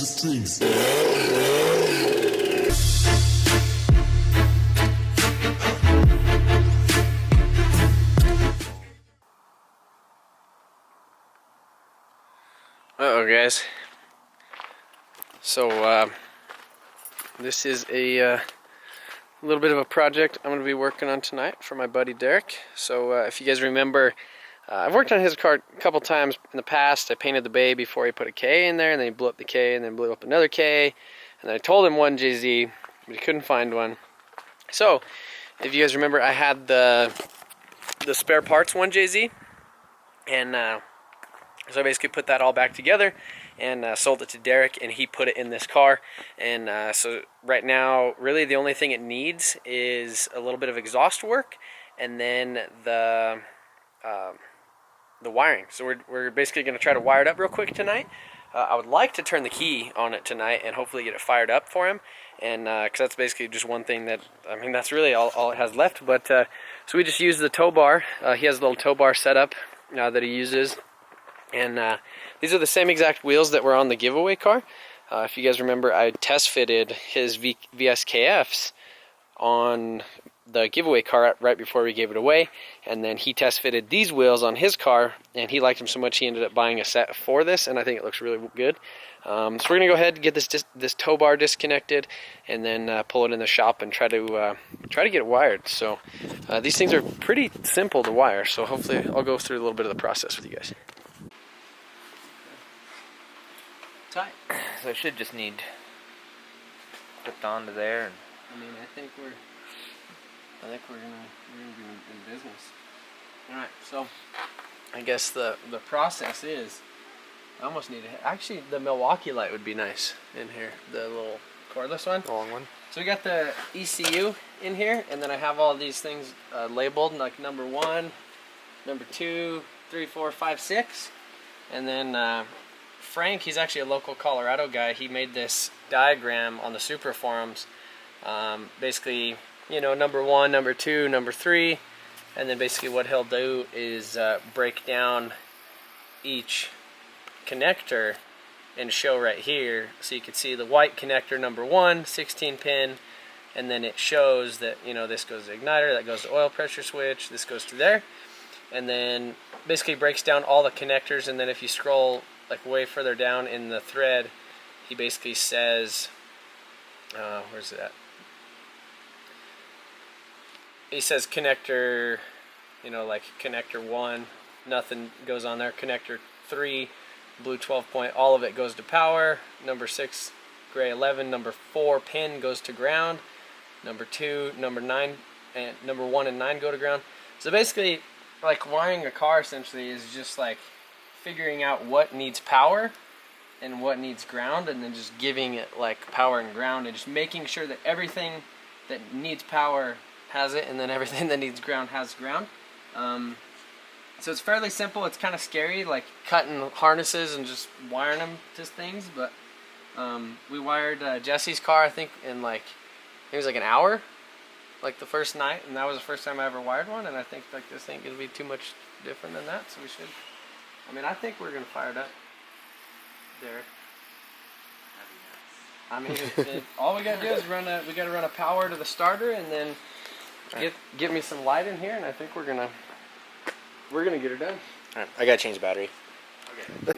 the strings. Uh-oh, guys. So, this is a little bit of a project I'm going to be working on tonight for my buddy Derrick. So, if you guys remember, I've worked on his car a couple times in the past. I painted the bay before he put a K in there, and then he blew up the K, and then blew up another K. And then I told him one JZ, but he couldn't find one. So, if you guys remember, I had the spare parts 1JZ, and so I basically put that all back together and sold it to Derrick, and he put it in this car. And so right now, really the only thing it needs is a little bit of exhaust work, and then the wiring. So we're basically going to try to wire it up real quick tonight. I would like to turn the key on it tonight and hopefully get it fired up for him, and because that's basically just one thing that, I mean, that's really all it has left. But so we just use the tow bar. He has a little tow bar setup that he uses. And these are the same exact wheels that were on the giveaway car. If you guys remember, I test fitted his VSKFs on the giveaway car right before we gave it away. And then he test fitted these wheels on his car, and he liked them so much he ended up buying a set for this, and I think it looks really good. So we're going to go ahead and get this tow bar disconnected, and then pull it in the shop and try to get it wired. So these things are pretty simple to wire, so hopefully I'll go through a little bit of the process with you guys. Tight. So it should just need hooked onto there. And I mean, I think we're gonna be in business. All right. So I guess the process is, I almost need to, actually the Milwaukee light would be nice in here, the little cordless one, the long one. So we got the ECU in here, and then I have all these things labeled, like number 1, number 2, 3, 4, 5, 6, and then Frank, he's actually a local Colorado guy. He made this diagram on the Supra forums. Basically, you know, number 1, number 2, number 3, and then basically what he'll do is break down each connector and show right here. So you can see the white connector number 1, 16 pin, and then it shows that, you know, this goes to the igniter, that goes to oil pressure switch, this goes to there, and then basically breaks down all the connectors. And then if you scroll like way further down in the thread, he basically says, where's it at? He says connector, you know, like connector 1, nothing goes on there. Connector 3, blue 12 point, all of it goes to power. Number 6, gray 11, number 4 pin goes to ground. Number 2, number 9, and number 1 and 9 go to ground. So basically, like wiring a car essentially is just like figuring out what needs power and what needs ground, and then just giving it like power and ground, and just making sure that everything that needs power has it, and then everything that needs ground has ground. So it's fairly simple. It's kind of scary, like cutting harnesses and just wiring them to things, but we wired Jesse's car, I think, in like, it was like an hour, like the first night, and that was the first time I ever wired one, and I think like this ain't gonna be too much different than that, so we should, I mean, I think we're gonna fire it up, Derrick. I mean, all we gotta do is we gotta run a power to the starter, and then get me some light in here, and I think we're gonna get her done. All right, I gotta change the battery. Okay.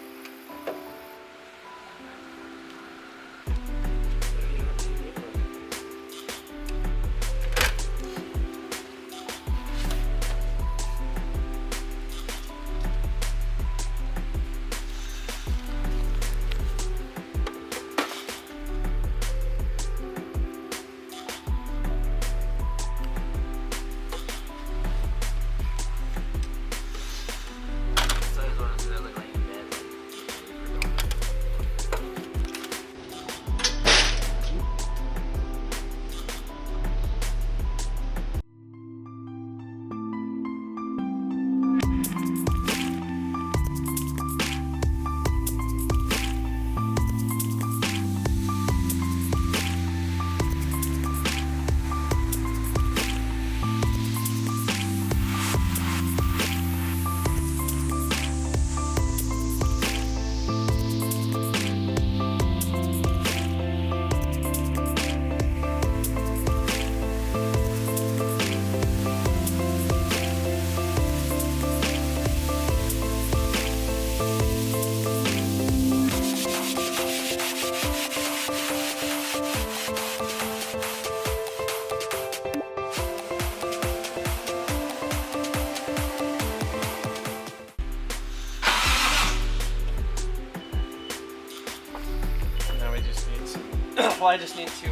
Well, I just need to,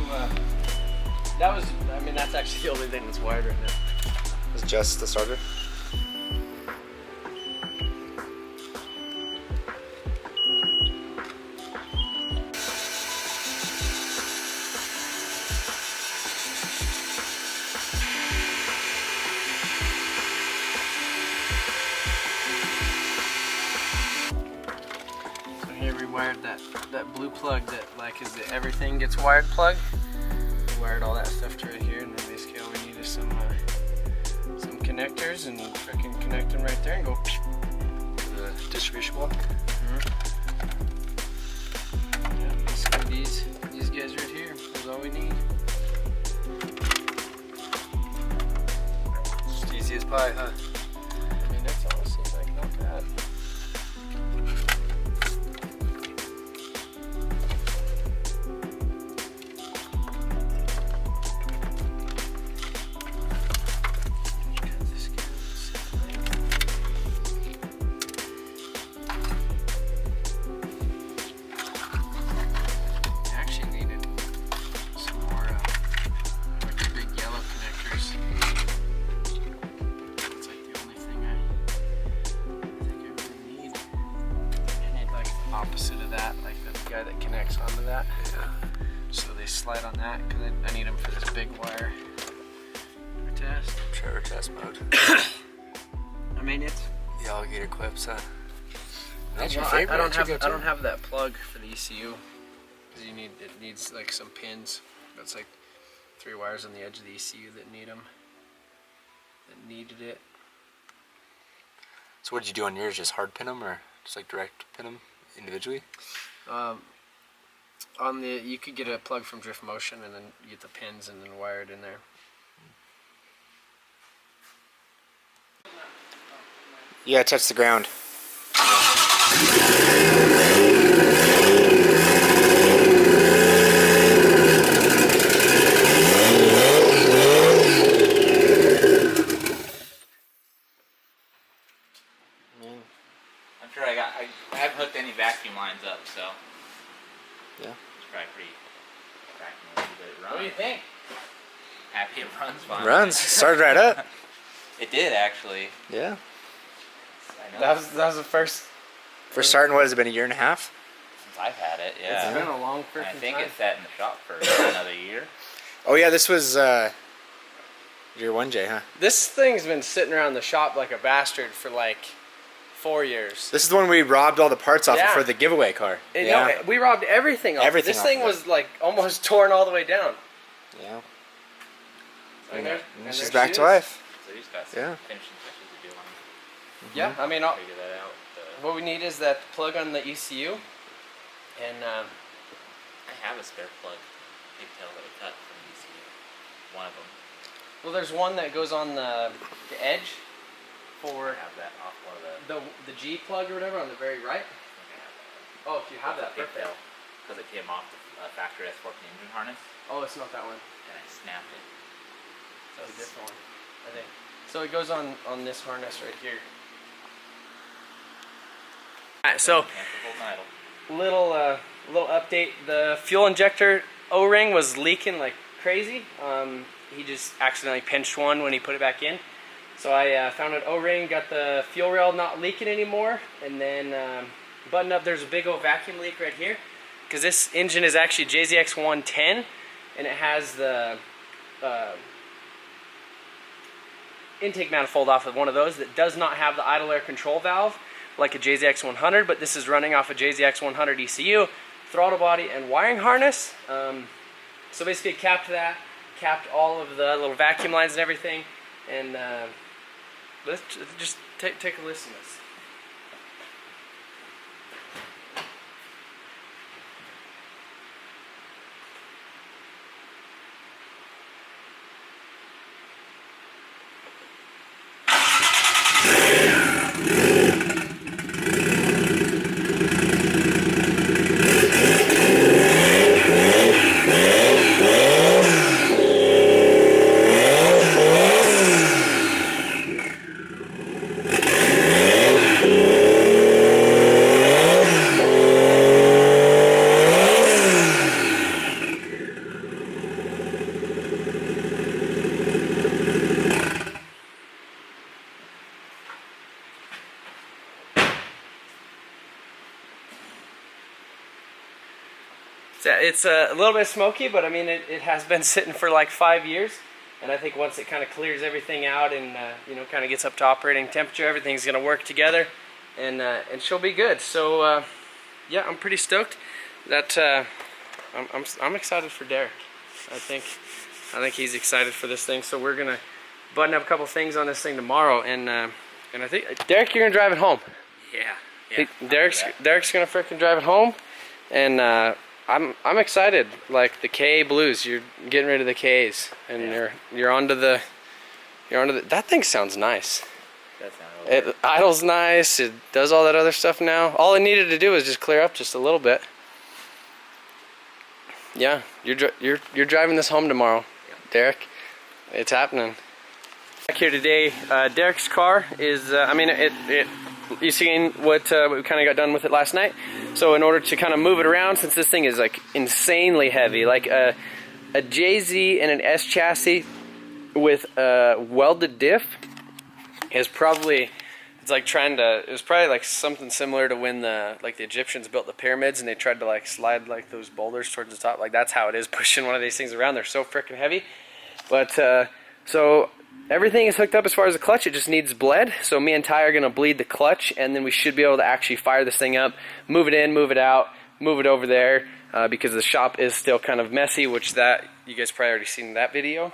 I mean, that's actually the only thing that's wired right now. It's just the starter? So here we wired that blue plug that like is the everything gets wired plug. We wired all that stuff to right here, and then basically all we need is some connectors, and freaking connect them right there and go to the distribution block. Yeah, basically these guys right here is all we need. Just easy as pie, huh? I mean, that's honestly like not bad. Opposite of that, like the guy that connects onto that. Yeah. So they slide on that because I need them for this big wire test. Trailer test mode. I mean, it's The alligator clips, huh? That's your well, favorite. I don't have that plug for the ECU because it needs like some pins. That's like 3 wires on the edge of the ECU that need them. That needed it. So what did you do on yours? Just hard pin them or just like direct pin them individually? On the you could get a plug from Drift Motion and then you get the pins and then wire it in there. Yeah, touch the ground. I'm sure I haven't hooked any vacuum lines up, so Yeah. it's probably pretty vacuum, but it runs. What do you think? Happy it runs fine. Runs. Started right up. It did actually. Yeah. I know. That was the first. For starting, what has it been, a year and a half? Since I've had it, yeah. It's been a long And freaking I think time. it sat in the shop for another year. Oh yeah, this was year 1J, huh? This thing's been sitting around the shop like a bastard for like 4 years. This is the one we robbed all the parts off of Yeah. for the giveaway car. And, Yeah. no, we robbed everything off. Everything This off thing of it. was like almost torn all the way down. Yeah. And there- And and she's there back she to is. life. So you just got some Yeah. finishing touches to do on Yeah, I mean, I'll, figure that out. what we need is that plug on the ECU, and I have a spare plug pigtail that I cut from the ECU. One of them. well, there's one that goes on the edge for I have that off one of the. the G plug or whatever on the very right. Oh, if you have that, perfect. pigtail because it came off the factory S14 engine harness Oh, it's not that one. and I snapped it. So It's a different one, I think. So it goes on this harness right here. Alright, so little update. The fuel injector O-ring was leaking like crazy. He just accidentally pinched one when he put it back in. So I found an O-ring, got the fuel rail not leaking anymore, and then buttoned up. There's a big old vacuum leak right here because this engine is actually JZX 110, and it has the intake manifold off of one of those that does not have the idle air control valve like a JZX 100, but this is running off a JZX 100 ECU, throttle body, and wiring harness. So basically capped that, capped all of the little vacuum lines and everything, and let's just take a listen to this. It's a little bit smoky, but I mean it has been sitting for like 5 years, and I think once it kind of clears everything out and you know, kind of gets up to operating temperature, everything's gonna work together, and she'll be good. So yeah, I'm pretty stoked. That I'm excited for Derrick. I think he's excited for this thing. So we're gonna button up a couple things on this thing tomorrow, and I think Derrick, you're gonna drive it home. Yeah. Derrick's gonna frickin' drive it home, and I'm excited. Like the K Blues, you're getting rid of the Ks, and you're onto the that thing sounds nice. It idles nice. It does all that other stuff now. All it needed to do was just clear up just a little bit. Yeah, you're driving this home tomorrow, Derrick. It's happening. Back here today, Derrick's car is. I mean, you seen what we kind of got done with it last night. So in order to kind of move it around, since this thing is like insanely heavy, like a JZ and an S chassis with a welded diff is probably. It's like it was probably like something similar to when the Egyptians built the pyramids and they tried to like slide like those boulders towards the top. Like that's how it is pushing one of these things around. They're so freaking heavy. But so everything is hooked up as far as the clutch. It just needs bled. So me and Ty are gonna bleed the clutch, and then we should be able to actually fire this thing up, move it in, move it out, move it over there, because the shop is still kind of messy, which that you guys probably already seen that video.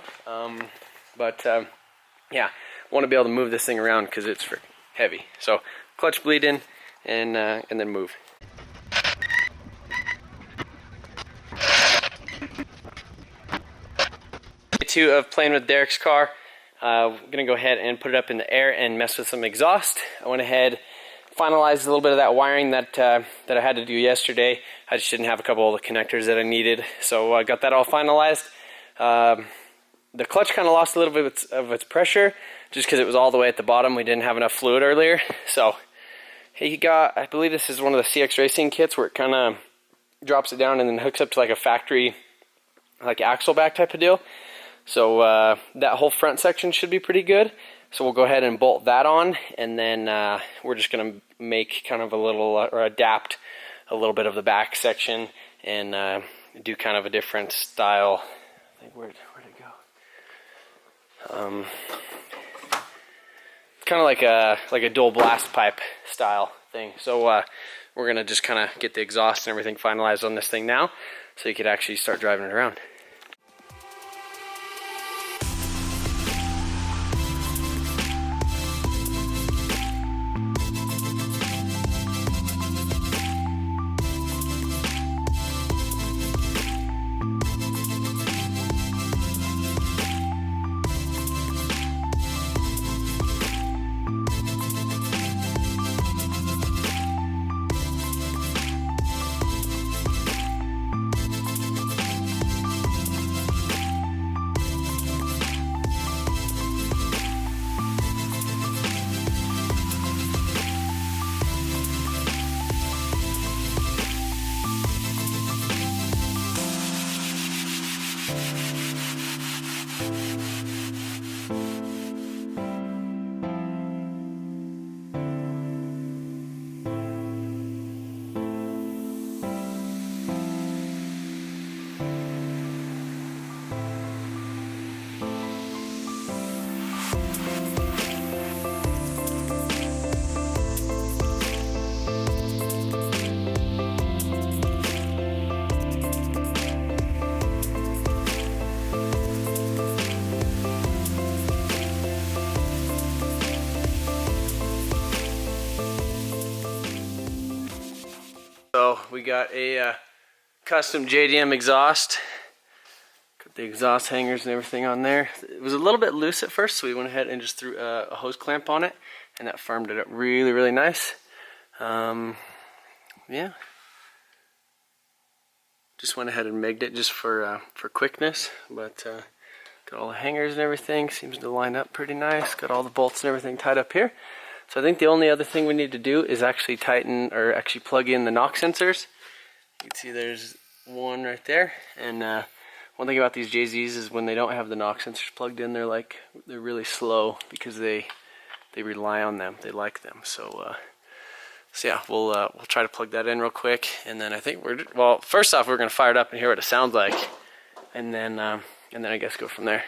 Yeah, want to be able to move this thing around because it's freaking heavy. So clutch bleed in, and then move. Day 2 of playing with Derrick's car. I'm gonna go ahead and put it up in the air and mess with some exhaust. I went ahead, finalized a little bit of that wiring that I had to do yesterday. I just didn't have a couple of the connectors that I needed, so I got that all finalized. The clutch kind of lost a little bit of its pressure just because it was all the way at the bottom. We didn't have enough fluid earlier. So he got, I believe this is one of the CX Racing kits where it kind of drops it down and then hooks up to like a factory like axle back type of deal. So that whole front section should be pretty good. So we'll go ahead and bolt that on, and then we're just going to make kind of a little, or adapt a little bit of the back section and do kind of a different style. I think where'd it go? Kind of like a dual blast pipe style thing. So we're gonna just kind of get the exhaust and everything finalized on this thing now, so you could actually start driving it around. So we got a custom JDM exhaust. Got the exhaust hangers and everything on there. It was a little bit loose at first, so we went ahead and just threw a hose clamp on it, and that firmed it up really, really nice. Yeah. Just went ahead and megged it just for quickness, but got all the hangers and everything. Seems to line up pretty nice. Got all the bolts and everything tied up here. So I think the only other thing we need to do is actually tighten, or actually plug in the knock sensors. You can see there's one right there. And one thing about these JZs is when they don't have the knock sensors plugged in, they're really slow because they rely on them. They like them. So So yeah, we'll try to plug that in real quick, and then I think well, first off, we're gonna fire it up and hear what it sounds like, and then I guess go from there.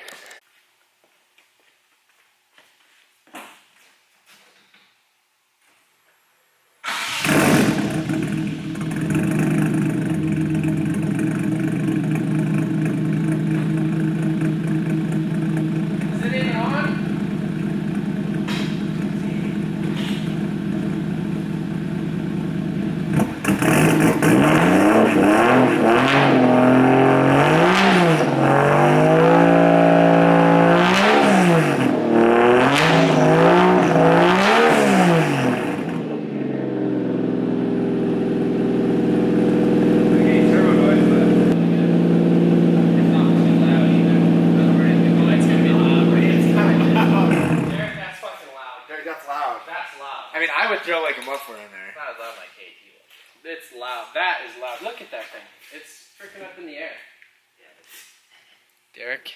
It's loud. That is loud. Look at that thing. It's freaking up in the air. Derrick,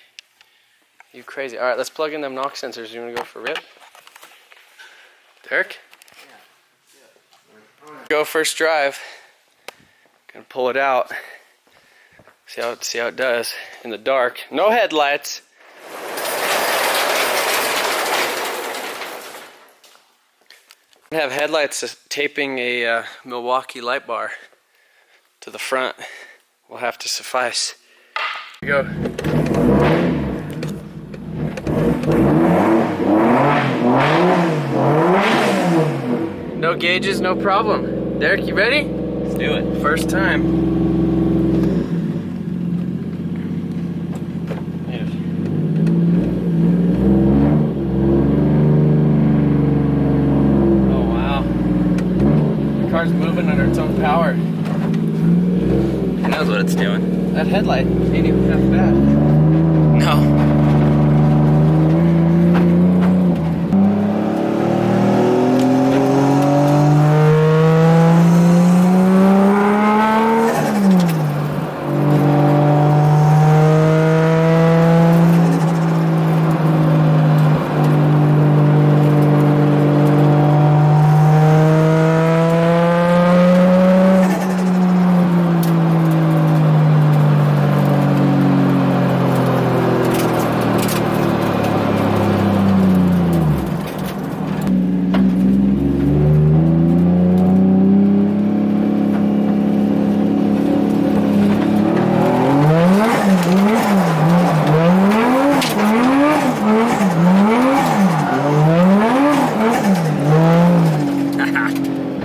you crazy. All right, let's plug in them knock sensors. You want to go for a rip? Derrick? Yeah. Go first drive. Gonna pull it out. See how it does in the dark. No headlights. I have headlights taping a Milwaukee light bar to the front. Will have to suffice. Here we go. No gauges, no problem. Derrick, you ready? Let's do it. First time. Car's moving under its own power. It knows what it's doing. That headlight ain't even half bad. No.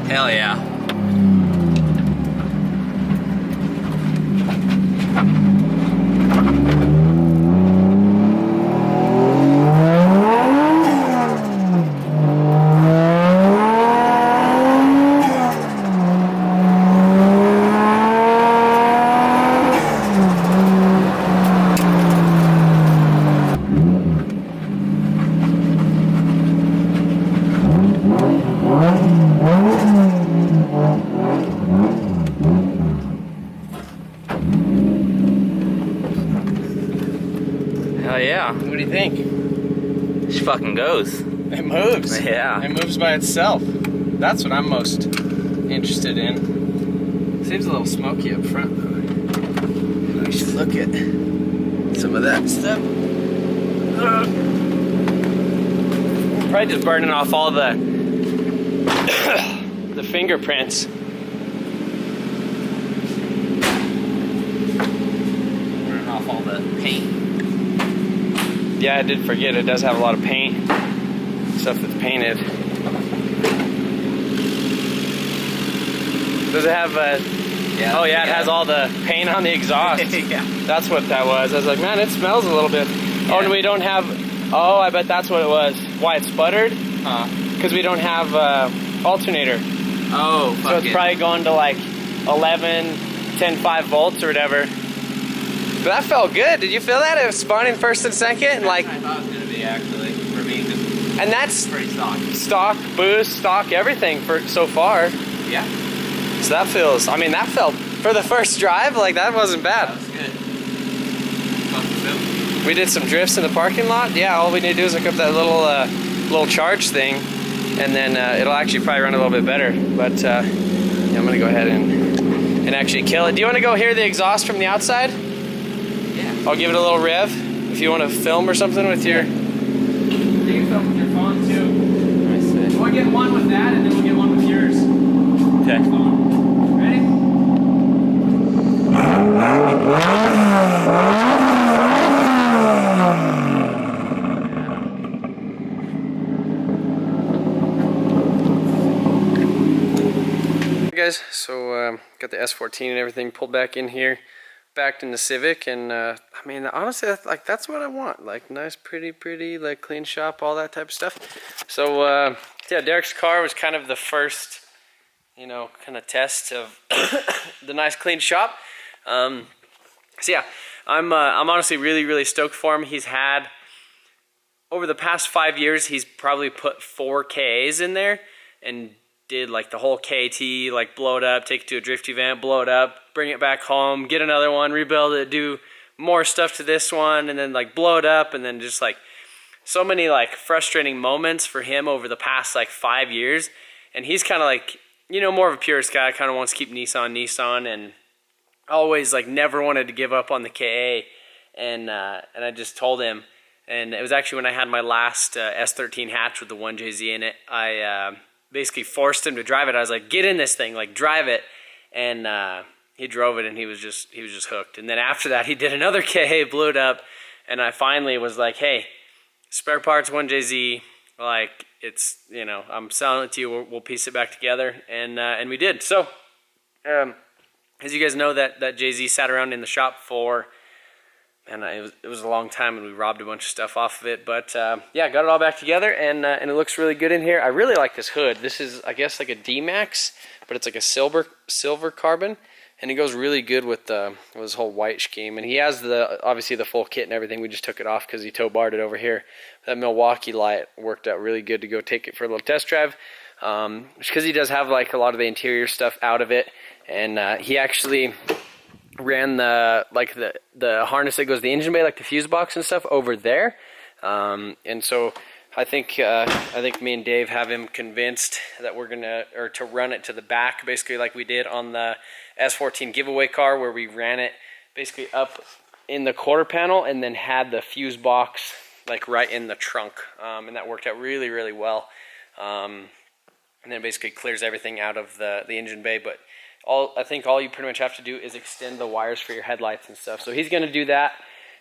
Hell yeah. Hell yeah. What do you think? She fucking goes. It moves. Yeah. It moves by itself. That's what I'm most interested in. Seems a little smoky up front though. We should look at some of that stuff. Probably just burning off all the the fingerprints. Burning off all the paint. Yeah, I did forget it does have a lot of paint. Stuff that's painted. Does it have Yeah, oh yeah, it has all the paint on the exhaust. Yeah. That's what that was. I was like, man, it smells a little bit. Yeah. Oh, and we don't have, oh, I bet that's what it was. Why it sputtered? Because we don't have alternator. Oh, fuck So it's probably going to like 11, 10.5 volts or whatever. But that felt good. Did you feel that? It was spawning first and second? And like, I thought it was going to be actually, for me, just and that's pretty stock. stock, boost, stock, everything for so far. Yeah. So that feels, I mean, that felt, for the first drive, like that wasn't bad. That was good. Fucking simple. We did some drifts in the parking lot. Yeah, all we need to do is hook up that little little charge thing. and then it'll actually probably run a little bit better. But yeah, I'm gonna go ahead and actually kill it. Do you want to go hear the exhaust from the outside? Yeah. I'll give it a little rev if you want to film or something with your. You can film with your phone too. I see. We'll get one with that, and then we'll get one with yours. Okay. Ready? Guys, so got the S14 and everything pulled back in here, backed in the Civic, and I mean, honestly, that's what I want, like nice, pretty, like clean shop, all that type of stuff. So yeah, Derrick's car was kind of the first, you know, kind of test of the nice clean shop. So yeah, I'm honestly really stoked for him. He's had, over the past 5 years, he's probably put 4 KAs in there and did like the whole KT, like blow it up, take it to a drift event, blow it up, bring it back home, get another one, rebuild it, do more stuff to this one, and then like blow it up, and then just like so many like frustrating moments for him over the past like 5 years. And he's kind of like, you know, more of a purist guy, kind of wants to keep Nissan, and always like never wanted to give up on the KA. And I just told him, and it was actually when I had my last S13 hatch with the 1JZ in it, I basically forced him to drive it. I was like, get in this thing, like drive it. And he drove it, and he was just hooked. And then after that, he did another KA, blew it up, and I finally was like, hey, spare parts 1JZ, like it's, you know, I'm selling it to you, we'll piece it back together. And we did. So as you guys know, that JZ sat around in the shop for, and it was a long time, and we robbed a bunch of stuff off of it. But yeah, got it all back together, and it looks really good in here. I really like this hood. This is, I guess, like a D-Max, but it's like a silver carbon, and it goes really good with his whole white scheme. And he has obviously the full kit and everything. We just took it off because he tow barred it over here. That Milwaukee light worked out really good to go take it for a little test drive, because he does have like a lot of the interior stuff out of it, and he actually ran the harness that goes to the engine bay, like the fuse box and stuff, over there. And so I think me and Dave have him convinced that we're gonna, or to run it to the back, basically like we did on the S14 giveaway car, where we ran it basically up in the quarter panel and then had the fuse box like right in the trunk, and that worked out really well. And then it basically clears everything out of the engine bay. But I think all you pretty much have to do is extend the wires for your headlights and stuff. So he's going to do that,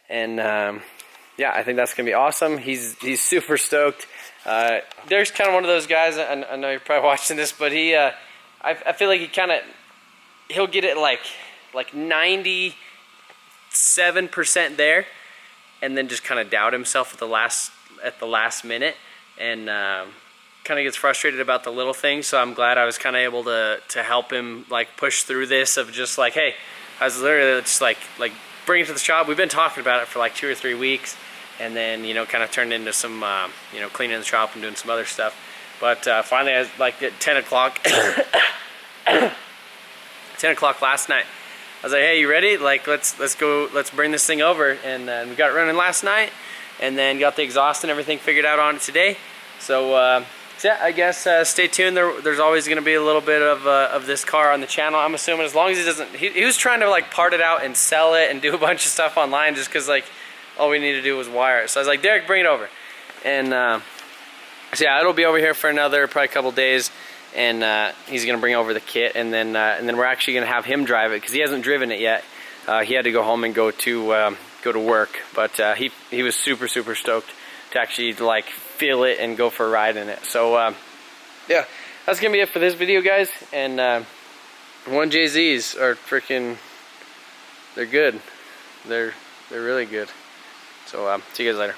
and yeah, I think that's going to be awesome. He's super stoked. There's kind of one of those guys, I know you're probably watching this, but he, I feel like he'll get it like 97% there, and then just kind of doubt himself at the last minute, and kind of gets frustrated about the little things. So I'm glad I was kind of able to help him like push through this, of just like, hey, I was literally just like bring it to the shop. We've been talking about it for like 2 or 3 weeks, and then, you know, kind of turned into some you know, cleaning the shop and doing some other stuff. But finally, I was like at 10 o'clock 10 o'clock last night, I was like, hey, you ready? Like, let's go, let's bring this thing over. And we got it running last night, and then got the exhaust and everything figured out on it today. So yeah, I guess stay tuned. There's always going to be a little bit of this car on the channel, I'm assuming, as long as he doesn't. He was trying to like part it out and sell it and do a bunch of stuff online, just because like all we needed to do was wire it. So I was like, Derrick, bring it over. And so yeah, it'll be over here for another probably a couple days, and he's going to bring over the kit, and then we're actually going to have him drive it, because he hasn't driven it yet. He had to go home and go to work, but he was super stoked to actually like feel it and go for a ride in it. So yeah, that's gonna be it for this video, guys. And 1JZs are freaking, they're good. They're really good. So see you guys later.